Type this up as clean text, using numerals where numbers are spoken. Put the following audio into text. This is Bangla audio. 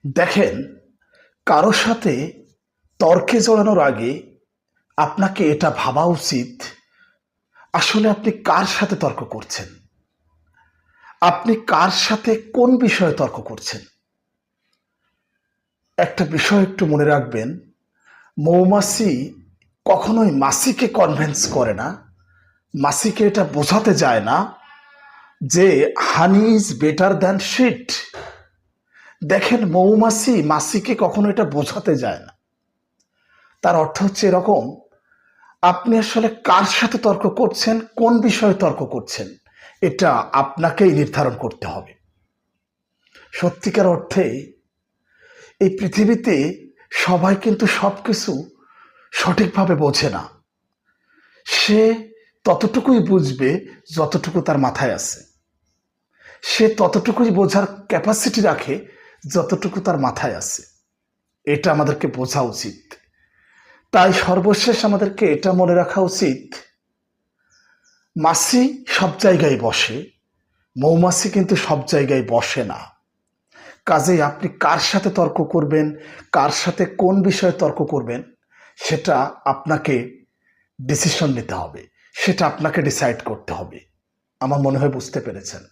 দেখেন, কারো সাথে তর্কে জড়ানোর আগে আপনাকে এটা ভাবা উচিত, আসলে আপনি কার সাথে তর্ক করছেন, আপনি কার সাথে কোন বিষয়ে তর্ক করছেন। একটা বিষয় একটু মনে রাখবেন, মৌমাছি কখনোই মাছিকে কনভিন্স করে না, মাছিকে এটা বোঝাতে যায় না যে honey is better than shit. দেখেন, মৌমাছি মাছিকে কখনো এটা বোঝাতে যায় না। তার অর্থ হচ্ছে এরকম, আপনি আসলে কার সাথে তর্ক করছেন, কোন বিষয়ে তর্ক করছেন, এটা আপনাকেই নির্ধারণ করতে হবে। সত্যিকার অর্থে এই পৃথিবীতে সবাই কিন্তু সবকিছু সঠিকভাবে বোঝে না। সে ততটুকুই বুঝবে যতটুকু তার মাথায় আছে, সে ততটুকুই বোঝার ক্যাপাসিটি রাখে যতটুকু তার মাথায় আছে। এটা আমাদেরকে বোঝা উচিত। তাই সর্বশেষ আমাদেরকে এটা মনে রাখা উচিত, মাছি সব জায়গায় বসে, মৌমাছি কিন্তু সব জায়গায় বসে না। কাজেই আপনি কার সাথে তর্ক করবেন, কার সাথে কোন বিষয়ে তর্ক করবেন, সেটা আপনাকে ডিসিশন নিতে হবে, সেটা আপনাকে ডিসাইড করতে হবে। আমার মনে হয় বুঝতে পেরেছেন।